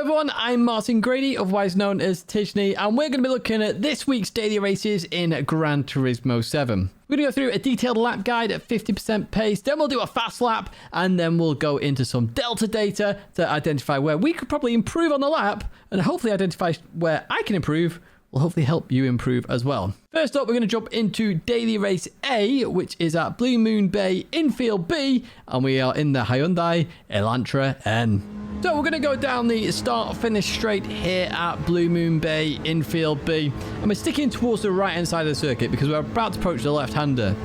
everyone, I'm Martin Grady, otherwise known as Tishney, and we're going to be looking at this week's daily races in Gran Turismo 7. We're going to go through a detailed lap guide at 50% pace, then we'll do a fast lap, and then we'll go into some Delta data to identify where we could probably improve on the lap, and hopefully identify where I can improve, will hopefully help you improve as well. First up, we're going to jump into Daily Race A, which is at Blue Moon Bay Infield B, and we are in the Hyundai Elantra N. So we're going to go down the start-finish straight here at Blue Moon Bay Infield B, and we're sticking towards the right-hand side of the circuit because we're about to approach the left-hander.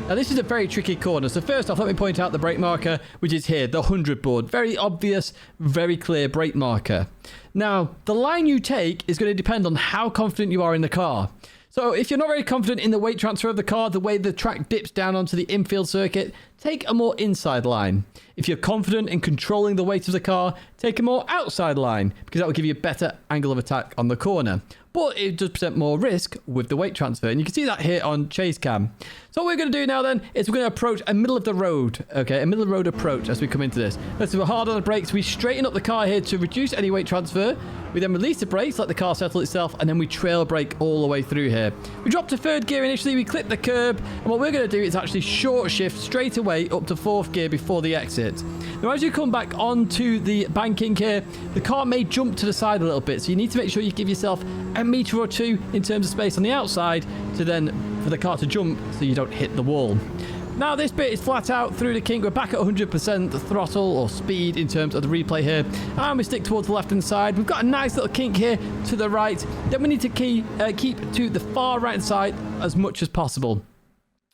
Now, this is a very tricky corner, so first off, let me point out the brake marker, which is here, the 100 board. Very obvious, very clear brake marker. Now, the line you take is going to depend on how confident you are in the car. So if you're not very confident in the weight transfer of the car, the way the track dips down onto the infield circuit, take a more inside line. If you're confident in controlling the weight of the car, take a more outside line, because that will give you a better angle of attack on the corner. But it does present more risk with the weight transfer, and you can see that here on Chase Cam. So what we're going to do now then is we're going to approach a middle of the road, okay, a middle of the road approach as we come into this. Let's do a hard on the brakes. We straighten up the car here to reduce any weight transfer. We then release the brakes, let the car settle itself, and then we trail brake all the way through here. We drop to third gear initially, we clip the curb, and what we're going to do is actually short shift straight away up to fourth gear before the exit. Now, as you come back onto the banking here, the car may jump to the side a little bit, so you need to make sure you give yourself a metre or two in terms of space on the outside to then for the car to jump so you don't hit the wall. Now this bit is flat out through the kink. We're back at 100% throttle or speed in terms of the replay here, and we stick towards the left hand side. We've got a nice little kink here to the right. Then we need to keep to the far right hand side as much as possible.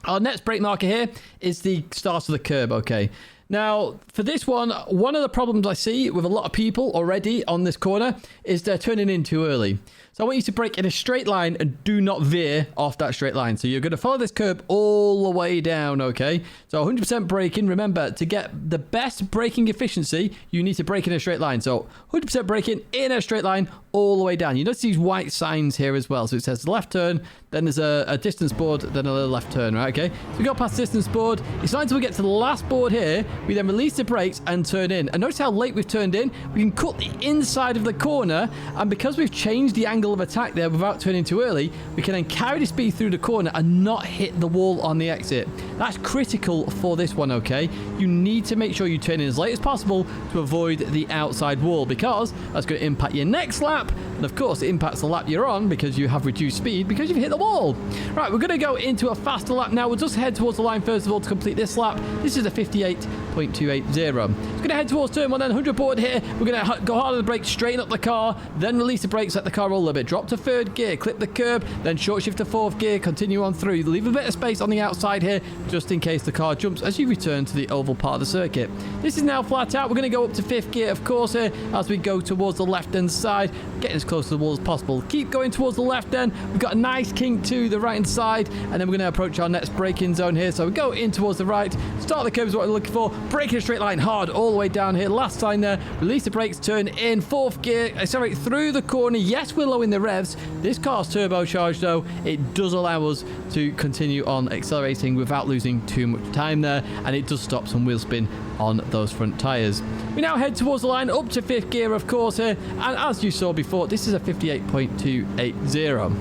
Our next brake marker here is the start of the curb, okay. Now, for this one of the problems I see with a lot of people already on this corner is they're turning in too early. So I want you to brake in a straight line and do not veer off that straight line. So you're going to follow this curb all the way down, okay? So 100% braking. Remember, to get the best braking efficiency, you need to brake in a straight line. So 100% braking in a straight line all the way down. You notice these white signs here as well. So it says left turn, then there's a distance board, then a little left turn, right? Okay, so we go past distance board. It's not until we get to the last board here, we then release the brakes and turn in. And notice how late we've turned in. We can cut the inside of the corner, and because we've changed the angle of attack there without turning too early, we can then carry the speed through the corner and not hit the wall on the exit. That's critical for this one, okay? You need to make sure you turn in as late as possible to avoid the outside wall, because that's going to impact your next lap, and of course it impacts the lap you're on because you have reduced speed because you've hit the wall. Right, we're going to go into a faster lap now. We'll just head towards the line first of all to complete this lap. This is a 58.280. We're going to head towards turn one then, 100 board here. We're going to go hard on the brakes, straighten up the car, then release the brakes, let the car roll a little bit, drop to third gear, clip the curb, then short shift to fourth gear, continue on through. Leave a bit of space on the outside here just in case the car jumps as you return to the oval part of the circuit. This is now flat out. We're going to go up to fifth gear, of course, here as we go towards the left hand side, getting as close to the wall as possible. Keep going towards the left then. We've got a nice kink to the right hand side, and then we're going to approach our next braking zone here. So we go in towards the right, start the curb is what we're looking for, brake in a straight line hard all the way down here. Last sign there, release the brakes, turn in fourth gear, accelerate through the corner. Yes, we're low in the revs. This car's turbocharged though. It does allow us to continue on accelerating without losing too much time there, and it does stop some wheel spin on those front tyres. We now head towards the line up to fifth gear, of course, here, and as you saw before, this is a 58.280.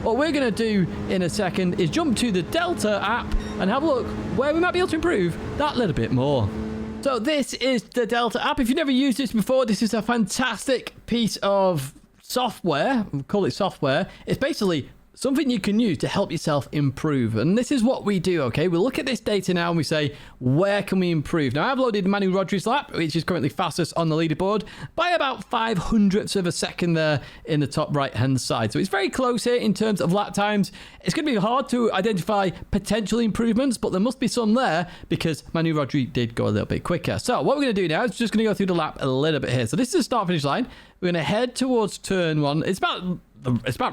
What we're going to do in a second is jump to the Delta app and have a look where we might be able to improve that little bit more. So this is the Delta app. If you've never used this before, this is a fantastic piece of software. We'll call it software. It's basically something you can use to help yourself improve. And this is what we do, okay? We look at this data now and we say, where can we improve? Now, I've loaded Manu Rodri's lap, which is currently fastest on the leaderboard by about 500ths of a second there in the top right-hand side. So it's very close here in terms of lap times. It's going to be hard to identify potential improvements, but there must be some there because Manu Rodri did go a little bit quicker. So what we're going to do now is just going to go through the lap a little bit here. So this is the start-finish line. We're going to head towards turn one. It's about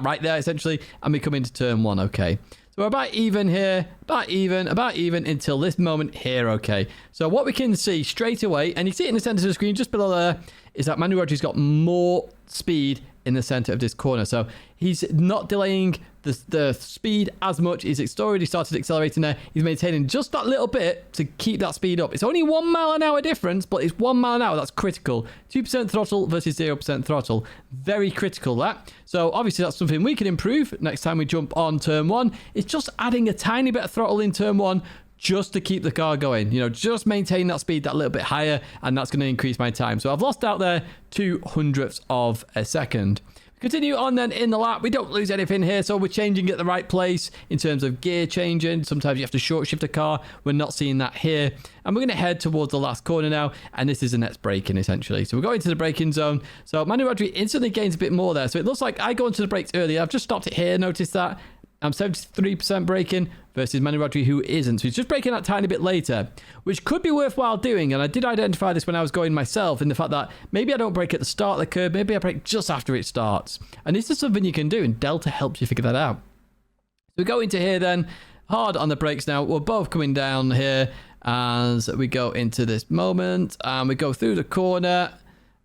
right there, essentially, and we come into turn one, okay? So we're about even here, about even until this moment here, okay? So what we can see straight away, and you see it in the center of the screen just below there, is that Manu Rodri's got more speed in the center of this corner. So he's not delaying the speed as much. He's already started accelerating there. He's maintaining just that little bit to keep that speed up. It's only 1 mile an hour difference, but it's 1 mile an hour. That's critical. 2% throttle versus 0% throttle. Very critical, that. So obviously that's something we can improve next time we jump on turn 1. It's just adding a tiny bit of throttle in turn 1 just to keep the car going. You know, just maintain that speed that little bit higher, and that's going to increase my time. So I've lost out there 0.02 of a second. Continue on then in the lap. We don't lose anything here, so we're changing at the right place in terms of gear changing. Sometimes you have to short shift a car. We're not seeing that here. And we're going to head towards the last corner now, and this is the next braking essentially. So we're going to the braking zone. So Manu Rodri instantly gains a bit more there. So it looks like I go into the brakes earlier. I've just stopped it here. Notice that I'm 73% braking versus Manu Rodri, who isn't. So he's just braking that tiny bit later, which could be worthwhile doing. And I did identify this when I was going myself, in the fact that maybe I don't brake at the start of the curb, maybe I brake just after it starts. And this is something you can do, and Delta helps you figure that out. So we go into here then, hard on the brakes now. We're both coming down here as we go into this moment, and we go through the corner.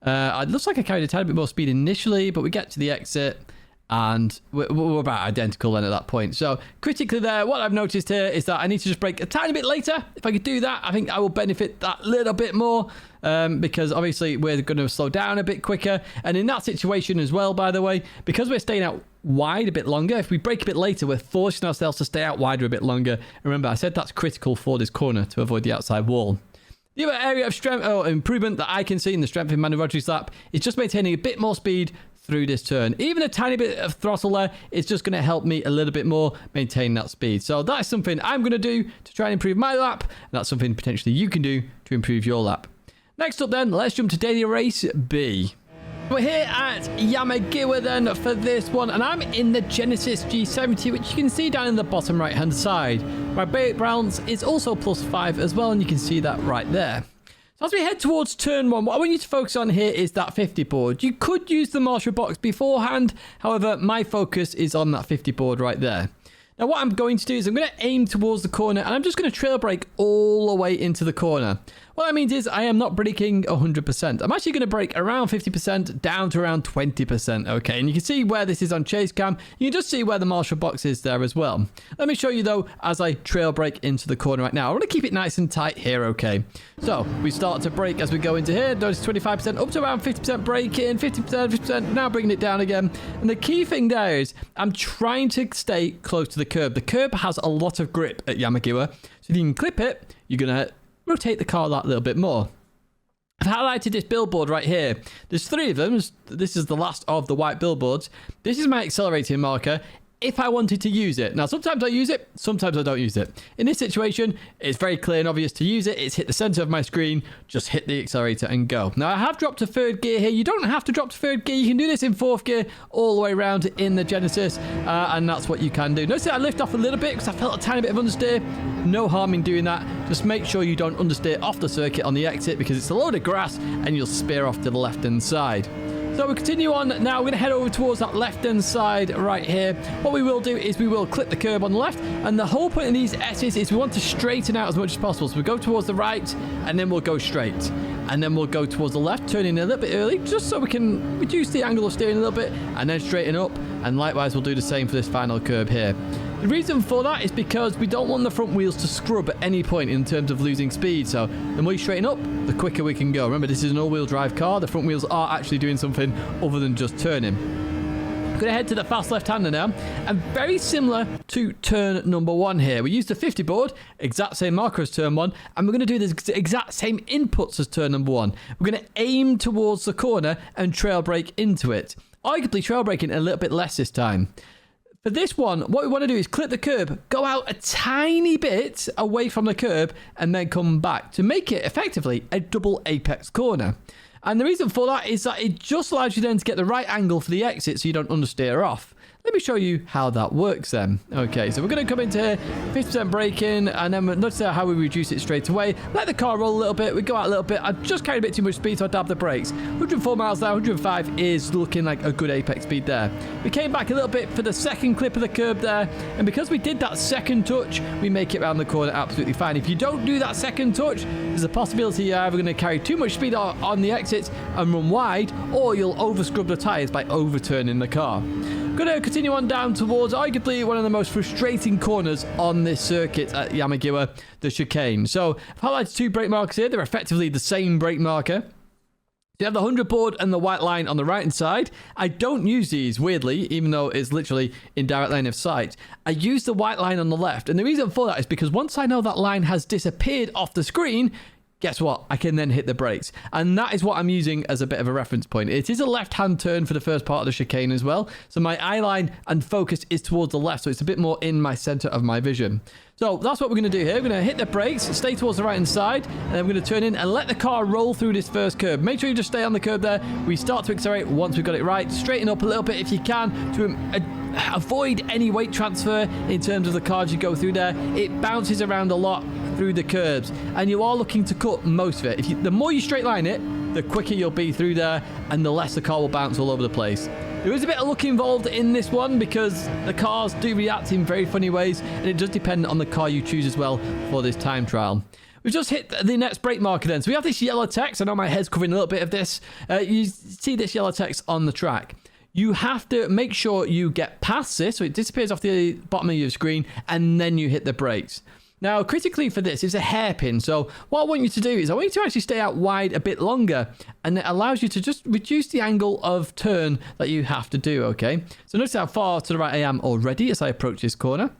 It looks like I carried a tiny bit more speed initially, but we get to the exit, and we're about identical then at that point. So critically there, what I've noticed here is that I need to just brake a tiny bit later. If I could do that, I think I will benefit that little bit more, because obviously we're going to slow down a bit quicker. And in that situation as well, by the way, because we're staying out wide a bit longer, if we brake a bit later, we're forcing ourselves to stay out wider a bit longer. Remember, I said that's critical for this corner to avoid the outside wall. The other area of strength or improvement that I can see in the strength in Manu Rodri's lap is just maintaining a bit more speed through this turn. Even a tiny bit of throttle there is just going to help me a little bit more maintain that speed. So that's something I'm going to do to try and improve my lap, and that's something potentially you can do to improve your lap. Next up then, let's jump to daily race B. We're here at Yamagiwa then for this one, and I'm in the Genesis G70, which you can see down in the bottom right hand side. My brake balance is also +5 as well, and you can see that right there. So as we head towards turn 1, what I want you to focus on here is that 50 board. You could use the marshal box beforehand. However, my focus is on that 50 board right there. Now what I'm going to do is I'm going to aim towards the corner, and I'm just going to trail brake all the way into the corner. What that means is I am not braking 100%. I'm actually going to brake around 50% down to around 20%. Okay, and you can see where this is on chase cam. You can just see where the marshal box is there as well. Let me show you though as I trail brake into the corner right now. I want to keep it nice and tight here. Okay, so we start to brake as we go into here. Notice 25% up to around 50% braking, 50%, now bringing it down again. And the key thing there is I'm trying to stay close to the curb. The curb has a lot of grip at Yamagiwa, so if you can clip it, you're going to rotate the car that little bit more. I've highlighted this billboard right here. There's 3 of them. This is the last of the white billboards. This is my accelerating marker if I wanted to use it. Now, sometimes I use it, sometimes I don't use it. In this situation, it's very clear and obvious to use it. It's hit the center of my screen, just hit the accelerator and go. Now, I have dropped to 3rd gear here. You don't have to drop to 3rd gear. You can do this in 4th gear all the way around in the Genesis, and that's what you can do. Notice that I lift off a little bit because I felt a tiny bit of understeer. No harm in doing that. Just make sure you don't understeer off the circuit on the exit, because it's a load of grass and you'll spear off to the left-hand side. So we continue on now. We're going to head over towards that left-hand side right here. What we will do is we will clip the curb on the left, and the whole point of these S's is we want to straighten out as much as possible. So we go towards the right, and then we'll go straight. And then we'll go towards the left, turning a little bit early, just so we can reduce the angle of steering a little bit, and then straighten up. And likewise, we'll do the same for this final curb here. The reason for that is because we don't want the front wheels to scrub at any point in terms of losing speed. So the more you straighten up, the quicker we can go. Remember, this is an all-wheel drive car. The front wheels are actually doing something other than just turning. I'm going to head to the fast left-hander now, and very similar to turn number 1 here. We used the 50 board, exact same marker as turn 1, and we're going to do the exact same inputs as turn number 1. We're going to aim towards the corner and trail brake into it. Arguably trail braking a little bit less this time. For this one, what we want to do is clip the curb, go out a tiny bit away from the curb, and then come back to make it effectively a double apex corner. And the reason for that is that it just allows you then to get the right angle for the exit so you don't understeer off. Let me show you how that works then. Okay, so we're going to come into here, 50% braking, and then notice how we reduce it straight away. Let the car roll a little bit. We go out a little bit. I just carried a bit too much speed, so I dabbed the brakes. 104 miles an hour, 105 is looking like a good apex speed there. We came back a little bit for the second clip of the curb there, and because we did that second touch, we make it around the corner absolutely fine. If you don't do that second touch, there's a possibility you're either going to carry too much speed on the exits and run wide, or you'll over-scrub the tyres by overturning the car. Going to continue on down towards arguably one of the most frustrating corners on this circuit at Yamagiwa, the chicane. So I've highlighted 2 brake markers here. They're effectively the same brake marker. You have the 100 board and the white line on the right hand side. I don't use these, weirdly, even though it's literally in direct line of sight. I use the white line on the left. And the reason for that is because once I know that line has disappeared off the screen, guess what? I can then hit the brakes. And that is what I'm using as a bit of a reference point. It is a left-hand turn for the first part of the chicane as well. So my eye line and focus is towards the left. So it's a bit more in my center of my vision. So that's what we're going to do here. We're going to hit the brakes, stay towards the right-hand side, and then we're going to turn in and let the car roll through this first curb. Make sure you just stay on the curb there. We start to accelerate once we've got it right. Straighten up a little bit if you can to avoid any weight transfer in terms of the car as you go through there. It bounces around a lot through the curbs, and you are looking to cut most of it. The more you straight line it, the quicker you'll be through there, and the less the car will bounce all over the place. There is a bit of luck involved in this one because the cars do react in very funny ways, and it does depend on the car you choose as well for this time trial. We've just hit the next brake marker then. So we have this yellow text. I know my head's covering a little bit of this. You see this yellow text on the track. You have to make sure you get past this so it disappears off the bottom of your screen, and then you hit the brakes. Now, critically for this, it's a hairpin. So what I want you to do is I want you to actually stay out wide a bit longer, and it allows you to just reduce the angle of turn that you have to do, okay? So notice how far to the right I am already as I approach this corner.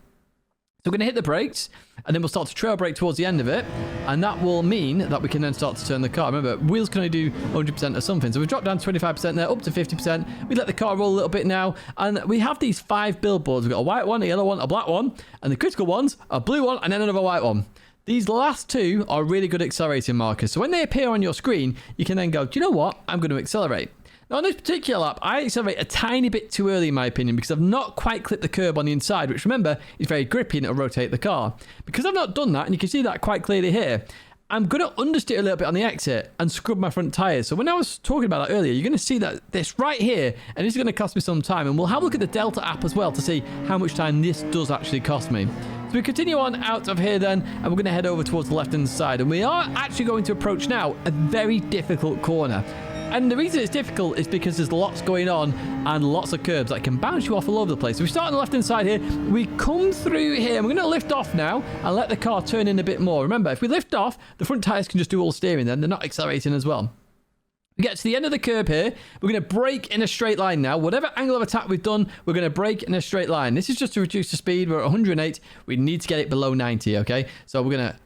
So we're going to hit the brakes, and then we'll start to trail brake towards the end of it, and that will mean that we can then start to turn the car. Remember, wheels can only do 100% of something, so we've dropped down to 25% there, up to 50%. We let the car roll a little bit now, and we have these 5 billboards. We've got a white one, a yellow one, a black one, and the critical ones, a blue one, and then another white one. These last 2 are really good accelerating markers, so when they appear on your screen, you can then go, do you know what? I'm going to accelerate. Now, on this particular lap, I accelerate a tiny bit too early, in my opinion, because I've not quite clipped the curb on the inside, which, remember, is very grippy and it'll rotate the car. Because I've not done that, and you can see that quite clearly here, I'm going to understeer a little bit on the exit and scrub my front tyres. So when I was talking about that earlier, you're going to see that this right here, and this is going to cost me some time. And we'll have a look at the Delta app as well to see how much time this does actually cost me. So we continue on out of here then, and we're going to head over towards the left-hand side. And we are actually going to approach now a very difficult corner. And the reason it's difficult is because there's lots going on and lots of curbs that can bounce you off all over the place. So we start on the left-hand side here. We come through here. And we're going to lift off now and let the car turn in a bit more. Remember, if we lift off, the front tyres can just do all steering then. They're not accelerating as well. We get to the end of the curb here. We're going to brake in a straight line now. Whatever angle of attack we've done, we're going to brake in a straight line. This is just to reduce the speed. We're at 108. We need to get it below 90, okay? So we're going to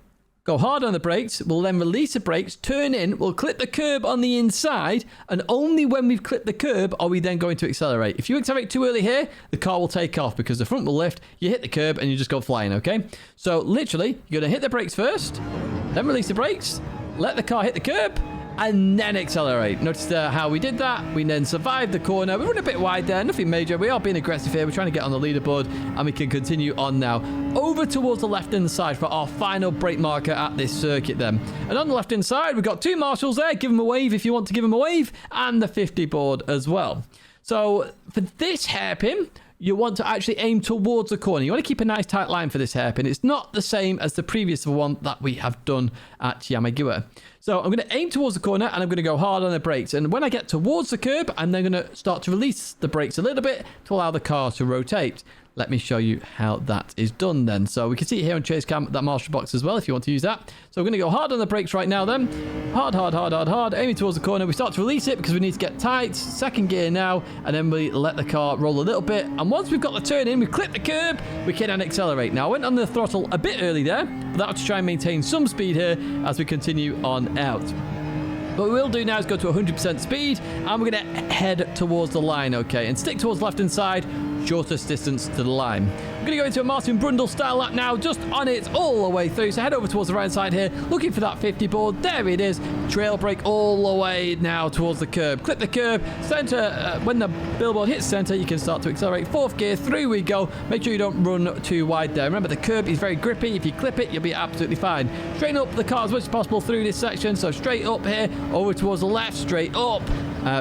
go hard on the brakes. We'll then release the brakes, turn in, we'll clip the curb on the inside, and only when we've clipped the curb are we then going to accelerate. If you accelerate too early here, the car will take off because the front will lift, you hit the curb, and you just go flying, okay? So literally, you're going to hit the brakes first, then release the brakes, let the car hit the curb, and then accelerate. Notice how we did that. We then survived the corner. We run a bit wide there, nothing major. We are being aggressive here. We're trying to get on the leaderboard, and we can continue on now. Over towards the left-hand side for our final brake marker at this circuit then. And on the left-hand side, we've got 2 marshals there. Give them a wave if you want to give them a wave, and the 50 board as well. So for this hairpin, you want to actually aim towards the corner. You want to keep a nice tight line for this hairpin. It's not the same as the previous one that we have done at Yamagiwa. So I'm going to aim towards the corner, and I'm going to go hard on the brakes. And when I get towards the curb, I'm then going to start to release the brakes a little bit to allow the car to rotate. Let me show you how that is done then. So we can see here on Chase Cam that marshal box as well if you want to use that. So we're going to go hard on the brakes right now then. Hard, hard, hard, hard, hard. Aiming towards the corner. We start to release it because we need to get tight. Second gear now. And then we let the car roll a little bit. And once we've got the turn in, we clip the curb, we can then accelerate. Now I went on the throttle a bit early there, but that was to try and maintain some speed here as we continue on out. What we will do now is go to 100% speed, and we're going to head towards the line, okay, and stick towards the left-hand side. shortest distance to the line. We're going to go into a Martin Brundle style lap now, just on it all the way through. So head over towards the right side here, looking for that 50 board. There it is. Trail brake all the way now towards the curb. Clip the curb, center. When the billboard hits center, you can start to accelerate. Fourth gear, through we go. Make sure you don't run too wide there. Remember, the curb is very grippy. If you clip it, you'll be absolutely fine. Straighten up the car as much as possible through this section. So straight up here, over towards the left, straight up.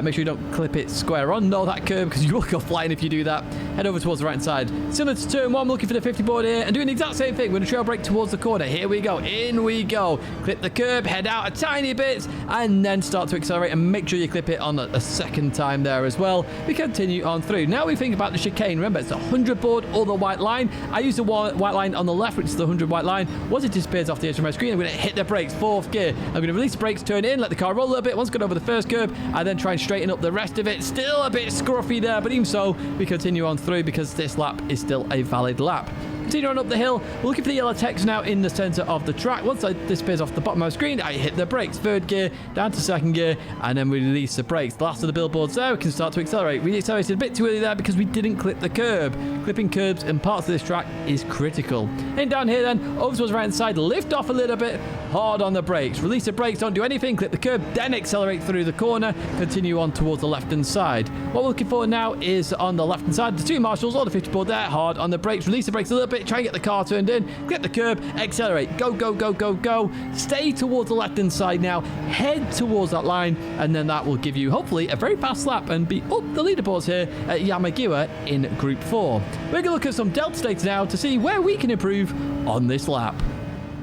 Make sure you don't clip it square on that curb, because you will go flying if you do that. Head over towards the right side. Similar to turn 1, looking for the 50 board here and doing the exact same thing. We're going to trail brake towards the corner. Here we go. In we go. Clip the curb, head out a tiny bit, and then start to accelerate, and make sure you clip it on a second time there as well. We continue on through. Now we think about the chicane. Remember, it's the 100 board or the white line. I use the white line on the left, which is the 100 white line. Once it disappears off the edge of my screen, I'm going to hit the brakes. Fourth gear. I'm going to release the brakes, turn in, let the car roll a little bit. Once it's got over the first curb, I then try and straighten up the rest of it. Still a bit scruffy there, but even so, we continue on through because this lap is still a valid lap. Continue on up the hill. We're looking for the yellow text now in the center of the track. Once it disappears off the bottom of my screen, I hit the brakes. Third gear, down to second gear, and then we release the brakes. The last of the billboards there, we can start to accelerate. We accelerated a bit too early there because we didn't clip the curb. Clipping curbs in parts of this track is critical. Heading down here then, over towards the right hand side, lift off a little bit, hard on the brakes. Release the brakes, don't do anything, clip the curb, then accelerate through the corner, continue on towards the left hand side. What we're looking for now is on the left hand side, the two marshals, or the 50 board there, hard on the brakes. Release the brakes a little bit, try and get the car turned in, clip the curb, accelerate, go, go, go, go, go. Stay towards the left hand side now, head towards that line, and then that will give you hopefully a very fast lap and be up the leaderboards here at Yamagiwa in Group 4. We're going to look at some Delta data now to see where we can improve on this lap.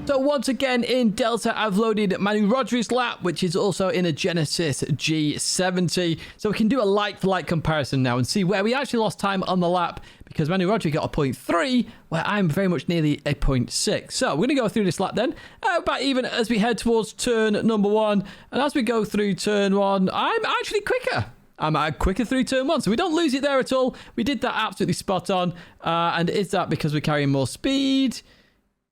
So once again in Delta, I've loaded Manu Rodri's lap, which is also in a Genesis G70. So we can do a like-for-like comparison now and see where we actually lost time on the lap, because Manu Rodri got a 0.3, where I'm very much nearly a 0.6. So we're going to go through this lap then, about even as we head towards turn number 1. And as we go through turn 1, I'm actually quicker. I'm quicker through turn 1, so we don't lose it there at all. We did that absolutely spot on. And is that because we're carrying more speed?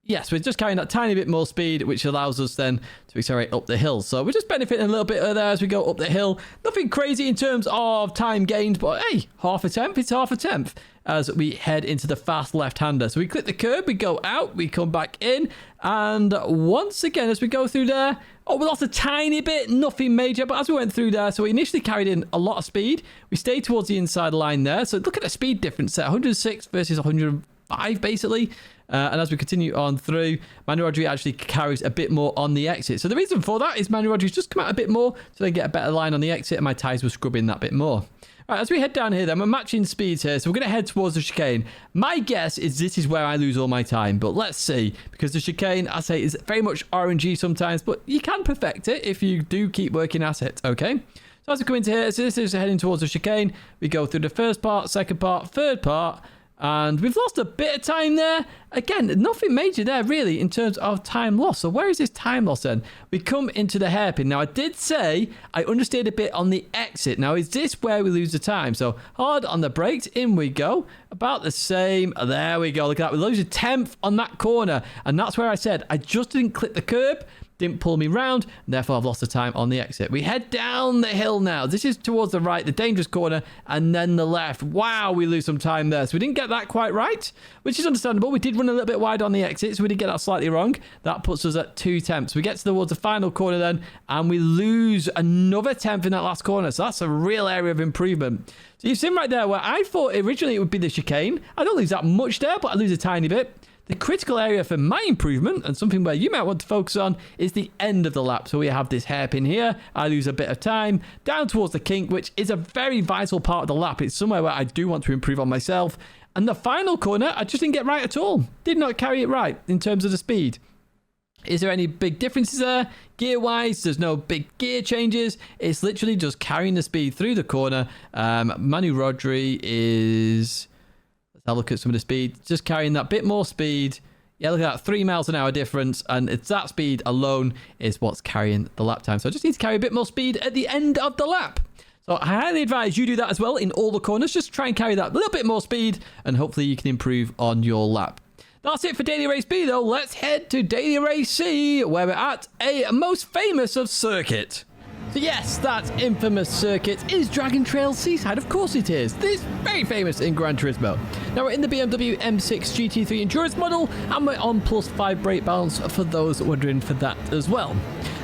Yes, we're just carrying that tiny bit more speed, which allows us then to accelerate up the hill. So we're just benefiting a little bit there as we go up the hill. Nothing crazy in terms of time gained, but hey, half a tenth, it's half a tenth as we head into the fast left-hander. So we click the curb, we go out, we come back in, and once again, as we go through there, we lost a tiny bit, nothing major, but as we went through there, so we initially carried in a lot of speed. We stayed towards the inside line there. So look at the speed difference there, 106 versus 105 basically. And as we continue on through, Manu Rodri actually carries a bit more on the exit. So the reason for that is Manu Rodri's just come out a bit more so they get a better line on the exit, and my tyres were scrubbing that bit more. All right, as we head down here then, we're matching speeds here, so we're going to head towards the chicane. My guess is this is where I lose all my time, but let's see, because the chicane, I say, is very much RNG sometimes, but you can perfect it if you do keep working at it, okay? So as we come into here, so this is heading towards the chicane. We go through the first part, second part, third part, and we've lost a bit of time there. Again, nothing major there, really, in terms of time loss. So where is this time loss then? We come into the hairpin. Now, I did say I understeered a bit on the exit. Now, is this where we lose the time? So hard on the brakes. In we go. About the same. There we go. Look at that. We lose a tenth on that corner. And that's where I said I just didn't clip the curb. Didn't pull me round, and therefore I've lost the time on the exit. We head down the hill now. This is towards the right, the dangerous corner, and then the left. Wow, we lose some time there. So we didn't get that quite right, which is understandable. We did run a little bit wide on the exit, so we did get that slightly wrong. That puts us at 2 tenths. We get towards the final corner then, and we lose another tenth in that last corner. So that's a real area of improvement. So you've seen right there where I thought originally it would be the chicane. I don't lose that much there, but I lose a tiny bit. The critical area for my improvement, and something where you might want to focus on, is the end of the lap. So we have this hairpin here. I lose a bit of time down towards the kink, which is a very vital part of the lap. It's somewhere where I do want to improve on myself. And the final corner, I just didn't get right at all. Did not carry it right in terms of the speed. Is there any big differences there? Gear-wise, there's no big gear changes. It's literally just carrying the speed through the corner. Manu Rodri is... Have a look at some of the speed. Just carrying that bit more speed. Yeah, look at that. 3 miles an hour difference. And it's that speed alone is what's carrying the lap time. So I just need to carry a bit more speed at the end of the lap. So I highly advise you do that as well in all the corners. Just try and carry that little bit more speed. And hopefully you can improve on your lap. That's it for Daily Race B though. Let's head to Daily Race C, where we're at a most famous of circuit. So yes, that infamous circuit is Dragon Trail Seaside. Of course it is. This is very famous in Gran Turismo. Now we're in the BMW M6 GT3 Endurance model, and we're on +5 brake balance for those wondering for that as well.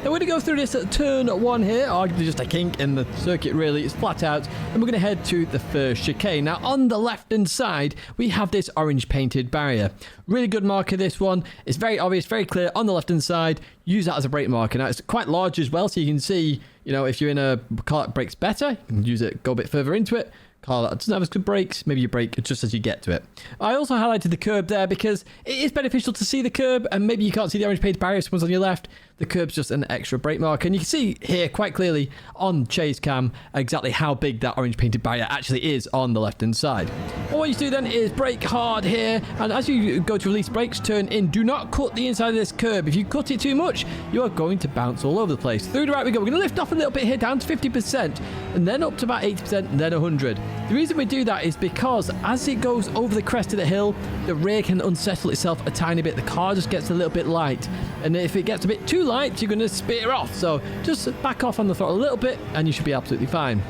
Now we're going to go through this at turn 1 here, arguably just a kink in the circuit really, it's flat out, and we're going to head to the first chicane. Now on the left hand side, we have this orange painted barrier. Really good marker this one, it's very obvious, very clear on the left hand side, use that as a brake marker. Now it's quite large as well, so you can see, you know, if you're in a car that brakes better, you can use it, go a bit further into it. Car that doesn't have as good brakes, maybe you brake just as you get to it. I also highlighted the curb there because it is beneficial to see the curb, and maybe you can't see the orange painted barrier if someone's on your left. The curb's just an extra brake marker, and you can see here quite clearly on chase cam exactly how big that orange painted barrier actually is on the left hand side. What you do then is brake hard here, and as you go to release brakes, turn in. Do not cut the inside of this curb. If you cut it too much, you are going to bounce all over the place. Through the right we go. We're going to lift off a little bit here, down to 50%, and then up to about 80%, and then 100. The reason we do that is because as it goes over the crest of the hill, the rear can unsettle itself a tiny bit. The car just gets a little bit light, and if it gets a bit too light, you're going to spear off. So just back off on the throttle a little bit, and you should be absolutely fine.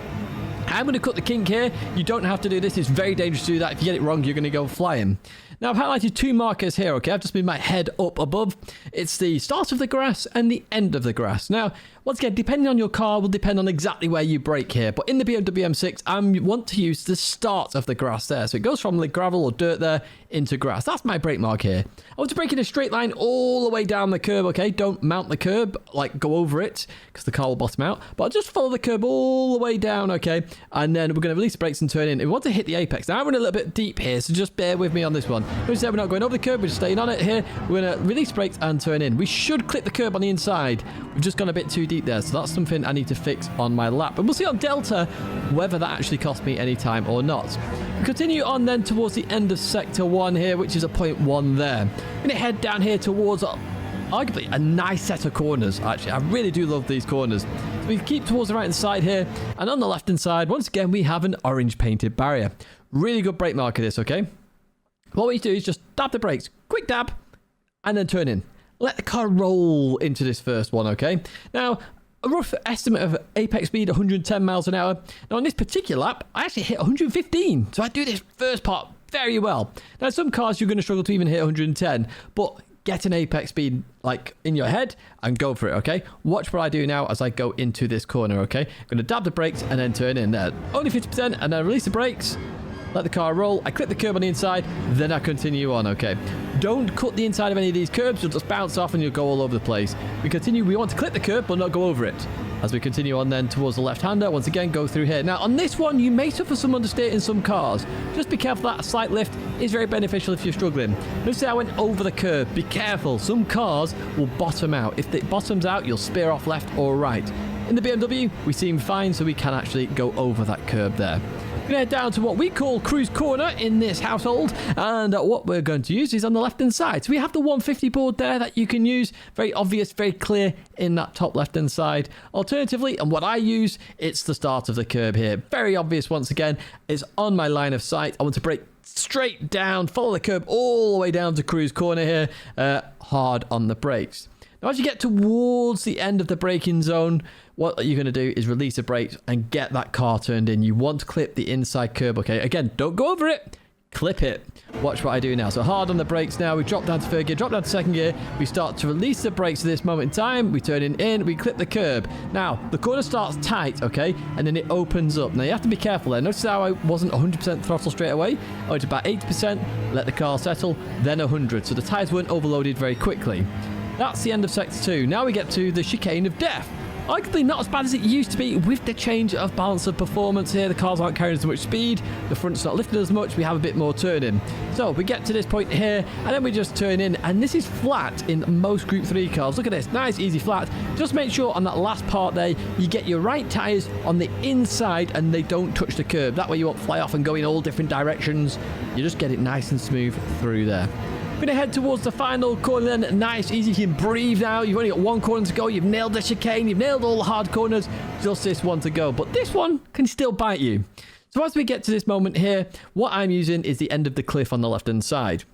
I'm going to cut the kink here. You don't have to do this. It's very dangerous to do that. If you get it wrong, you're going to go flying. Now, I've highlighted 2 markers here, okay? I've just moved my head up above. It's the start of the grass and the end of the grass. Now, once again, depending on your car will depend on exactly where you brake here. But in the BMW M6, I want to use the start of the grass there. So it goes from the gravel or dirt there into grass. That's my brake mark here. I want to brake in a straight line all the way down the curb, okay? Don't mount the curb, like go over it, because the car will bottom out. But I'll just follow the curb all the way down, okay? And then we're going to release the brakes and turn in. And we want to hit the apex. Now, I'm running a little bit deep here, so just bear with me on this one. Notice that we're not going over the curb, we're just staying on it here. We're going to release brakes and turn in. We should clip the curb on the inside. We've just gone a bit too deep there, so that's something I need to fix on my lap. And we'll see on Delta whether that actually cost me any time or not. We continue on then towards the end of Sector 1 here, which is a point 1 there. I'm going to head down here towards arguably a nice set of corners. Actually, I really do love these corners. So we keep towards the right hand side here, and on the left hand side, once again, we have an orange painted barrier. Really good brake marker this, okay? What we do is just dab the brakes, quick dab, and then turn in. Let the car roll into this first one, okay? Now, a rough estimate of apex speed, 110 miles an hour. Now, on this particular lap, I actually hit 115. So I do this first part very well. Now, some cars, you're going to struggle to even hit 110. But get an apex speed, like, in your head and go for it, okay? Watch what I do now as I go into this corner, okay? I'm going to dab the brakes and then turn in there. Only 50%, and then release the brakes. Let the car roll. I clip the curb on the inside, then I continue on, okay? Don't cut the inside of any of these curbs. You'll just bounce off and you'll go all over the place. We continue. We want to clip the curb, but not go over it. As we continue on then towards the left-hander, once again, go through here. Now, on this one, you may suffer some understeer in some cars. Just be careful that a slight lift is very beneficial if you're struggling. Notice how I went over the curb. Be careful. Some cars will bottom out. If it bottoms out, you'll spear off left or right. In the BMW, we seem fine, so we can actually go over that curb there. We're going to head down to what we call cruise corner in this household, and what we're going to use is on the left hand side. So we have the 150 board there that you can use, very obvious, very clear in that top left hand side. Alternatively, and what I use, it's the start of the curb here, very obvious once again. It's on my line of sight. I want to brake straight down, follow the curb all the way down to cruise corner here, hard on the brakes. Now, as you get towards the end of the braking zone, what you're going to do is release the brakes and get that car turned in. You want to clip the inside curb, okay? Again, don't go over it. Clip it. Watch what I do now. So hard on the brakes now. We drop down to third gear, drop down to second gear. We start to release the brakes at this moment in time. We turn in, we clip the curb. Now, the corner starts tight, okay? And then it opens up. Now, you have to be careful there. Notice how I wasn't 100% throttle straight away. I went to about 80%, let the car settle, then 100. So the tyres weren't overloaded very quickly. That's the end of Sector 2. Now we get to the chicane of death. Arguably not as bad as it used to be with the change of balance of performance here. The cars aren't carrying as much speed. The front's not lifting as much. We have a bit more turning. So we get to this point here, and then we just turn in. And this is flat in most Group 3 cars. Look at this. Nice, easy flat. Just make sure on that last part there, you get your right tyres on the inside and they don't touch the curb. That way you won't fly off and go in all different directions. You just get it nice and smooth through there. We're going to head towards the final corner then. Nice, easy, you can breathe now. You've only got one corner to go. You've nailed the chicane. You've nailed all the hard corners. Just this one to go. But this one can still bite you. So as we get to this moment here, what I'm using is the end of the cliff on the left-hand side.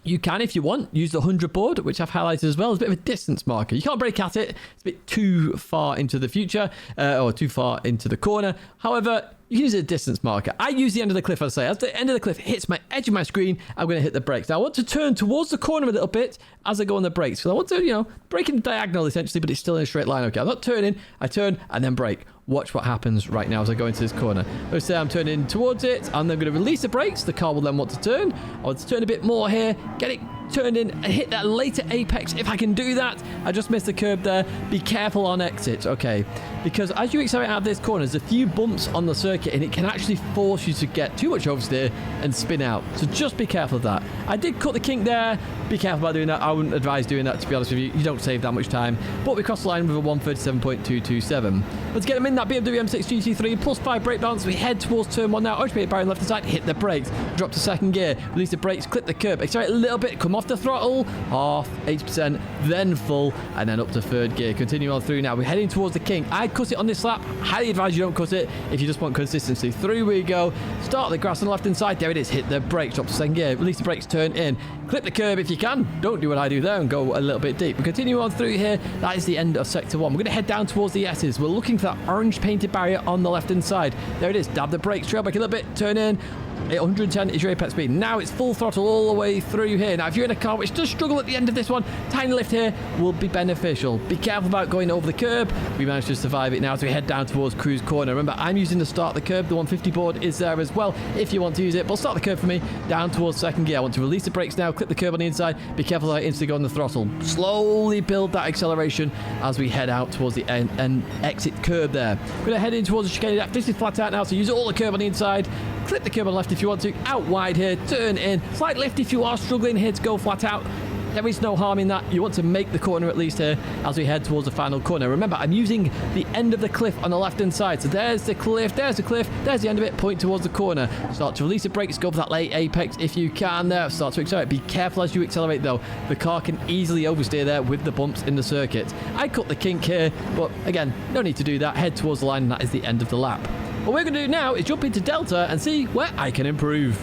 You can, if you want, use the 100 board, which I've highlighted as well as a bit of a distance marker. You can't brake at it. It's a bit too far into the future or too far into the corner. However, you can use a distance marker. I use the end of the cliff, as I say. As the end of the cliff hits my edge of my screen, I'm going to hit the brakes. Now, I want to turn towards the corner a little bit as I go on the brakes. So I want to, brake in diagonal, essentially, but it's still in a straight line. Okay, I'm not turning. I turn and then brake. Watch what happens right now as I go into this corner. Let's say I'm turning towards it, and I'm going to release the brakes. The car will then want to turn. I want to turn a bit more here, get it turned in, and hit that later apex if I can do that. I just missed the curb there. Be careful on exit, okay? Because as you accelerate out of this corner, there's a few bumps on the circuit, and it can actually force you to get too much oversteer and spin out. So just be careful of that. I did cut the kink there. Be careful about doing that. I wouldn't advise doing that, to be honest with you. You don't save that much time. But we crossed the line with a 137.227. Let's get them in that BMW M6 GT3 plus 5 brake balance. We head towards turn 1 now. Orange barrier left and side. Hit the brakes. Drop to second gear. Release the brakes. Clip the curb. Accelerate a little bit. Come off the throttle. Half, 80%, then full, and then up to third gear. Continue on through now. We're heading towards the kink. I cut it on this lap. Highly advise you don't cut it if you just want consistency. Through we go. Start the grass on the left hand side. There it is. Hit the brakes. Drop to second gear. Release the brakes. Turn in. Clip the curb if you can. Don't do what I do there and go a little bit deep. We continue on through here. That is the end of sector 1. We're going to head down towards the S's. We're looking for that orange painted barrier on the left hand side. There it is. Dab the brakes. Trail back a little bit. Turn in. 110 is your apex speed. Now it's full throttle all the way through here. Now if you're in a car which does struggle at the end of this one, tiny lift here will be beneficial. Be careful about going over the curb. We managed to survive it now as we head down towards cruise corner. Remember, I'm using the start the curb. The 150 board is there as well if you want to use it. But start the curb for me down towards second gear. I want to release the brakes now. Clip the curb on the inside. Be careful that I instantly go on the throttle. Slowly build that acceleration as we head out towards the end and exit curb there. We're going to head in towards the chicane. This is flat out now, so use all the curb on the inside. Clip the curb on the left if you want to. Out wide here. Turn in. Slight lift if you are struggling here to go flat out. There is no harm in that. You want to make the corner at least here as we head towards the final corner. Remember, I'm using the end of the cliff on the left-hand side. So there's the cliff, there's the end of it. Point towards the corner. Start to release the brakes. Go for that late apex if you can there. Start to accelerate. Be careful as you accelerate, though. The car can easily oversteer there with the bumps in the circuit. I cut the kink here, but again, no need to do that. Head towards the line, and that is the end of the lap. What we're going to do now is jump into Delta and see where I can improve.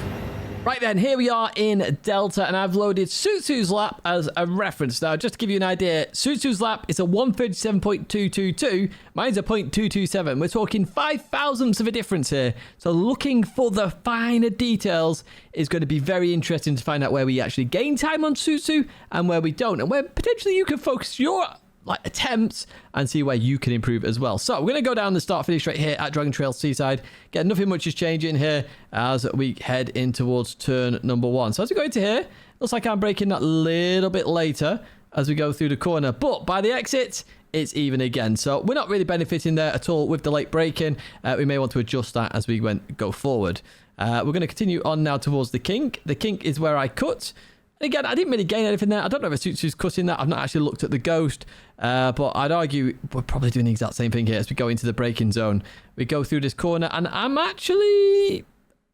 Right then, here we are in Delta, and I've loaded Sutsu's lap as a reference. Now, just to give you an idea, Sutsu's lap is a 137.222. Mine's a 0.227. We're talking 5 thousandths of a difference here. So looking for the finer details is going to be very interesting to find out where we actually gain time on Sutsu and where we don't, and where potentially you can focus your attempts and see where you can improve as well. So we're going to go down the start finish right here at Dragon Trail Seaside. Get nothing much is changing here as we head in towards turn number 1. So as we go into here, looks like I'm braking that little bit later as we go through the corner, but by the exit it's even again. So we're not really benefiting there at all with the late braking. We may want to adjust that as we go forward. We're going to continue on now towards the kink. The kink is where I cut. Again, I didn't really gain anything there. I don't know if Sutsu's cutting that. I've not actually looked at the Ghost. But I'd argue we're probably doing the exact same thing here as we go into the braking zone. We go through this corner, and I'm actually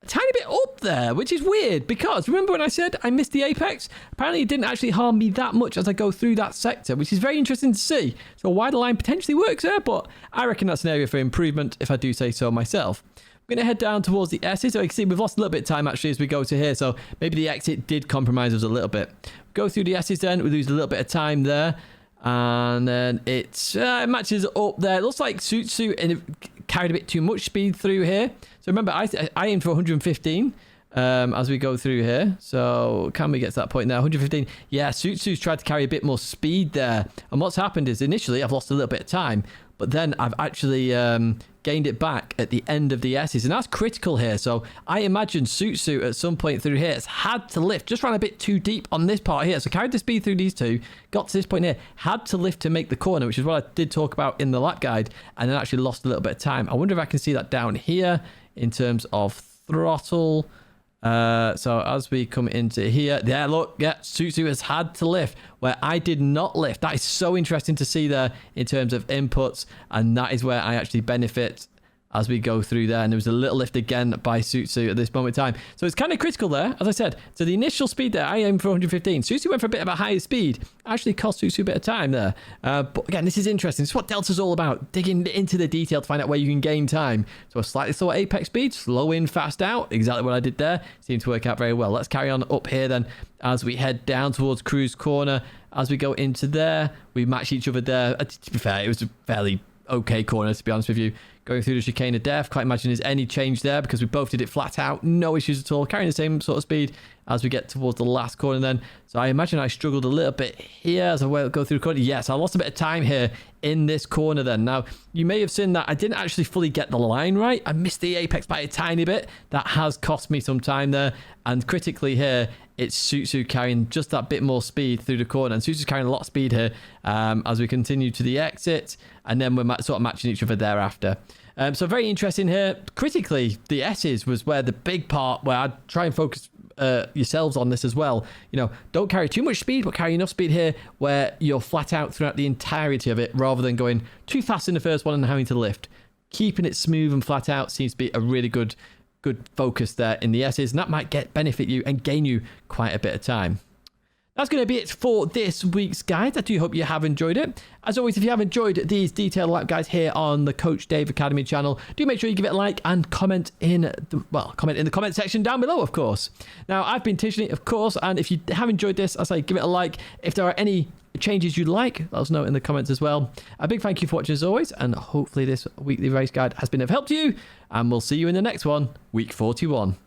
a tiny bit up there, which is weird because remember when I said I missed the apex? Apparently it didn't actually harm me that much as I go through that sector, which is very interesting to see. So a wider line potentially works there, but I reckon that's an area for improvement if I do say so myself. We're going to head down towards the S's. So you can see we've lost a little bit of time actually as we go to here. So maybe the exit did compromise us a little bit. Go through the S's then. We lose a little bit of time there. And then it matches up there. It looks like Sutsu carried a bit too much speed through here. So remember, I aimed for 115 as we go through here. So can we get to that point now? 115. Yeah, Sutsu's tried to carry a bit more speed there. And what's happened is initially I've lost a little bit of time. But then I've actually gained it back at the end of the S's. And that's critical here. So I imagine Sutsu at some point through here has had to lift. Just ran a bit too deep on this part here. So carried the speed through these two. Got to this point here. Had to lift to make the corner, which is what I did talk about in the lap guide. And then actually lost a little bit of time. I wonder if I can see that down here in terms of throttle. So as we come into here, yeah, look, yeah, Sutsu has had to lift where I did not lift. That is so interesting to see there in terms of inputs, and that is where I actually benefit as we go through there. And there was a little lift again by Suzu at this moment in time. So it's kind of critical there, as I said. So the initial speed there, I aim for 115. Suzu went for a bit of a higher speed. Actually cost Suzu a bit of time there. But again, this is interesting. This is what Delta's all about. Digging into the detail to find out where you can gain time. So a slightly slower apex speed, slow in, fast out. Exactly what I did there. Seemed to work out very well. Let's carry on up here then as we head down towards Cruise Corner. As we go into there, we match each other there. To be fair, it was a fairly okay corner, to be honest with you. Going through the chicane of death, can't imagine there's any change there because we both did it flat out, no issues at all, carrying the same sort of speed as we get towards the last corner then. So I imagine I struggled a little bit here as I go through the corner. Yes, I lost a bit of time here in this corner then. Now, you may have seen that I didn't actually fully get the line right. I missed the apex by a tiny bit. That has cost me some time there. And critically here, it's Suzu carrying just that bit more speed through the corner. And Suzu's carrying a lot of speed here as we continue to the exit. And then we're sort of matching each other thereafter. So very interesting here. Critically, the S's was where the big part where I'd try and focus yourselves on this as well. You know, don't carry too much speed, but carry enough speed here where you're flat out throughout the entirety of it rather than going too fast in the first one and having to lift. Keeping it smooth and flat out seems to be a really good focus there in the S's, and that might benefit you and gain you quite a bit of time. That's going to be it for this week's guide. I do hope you have enjoyed it. As always, if you have enjoyed these detailed lap guides here on the Coach Dave Academy channel, do make sure you give it a like and comment in the comment section down below, of course. Now, I've been Tishney, of course, and if you have enjoyed this, I say give it a like. If there are any changes you'd like, let us know in the comments as well. A big thank you for watching as always, and hopefully this weekly race guide has been of help to you, and we'll see you in the next one, week 41.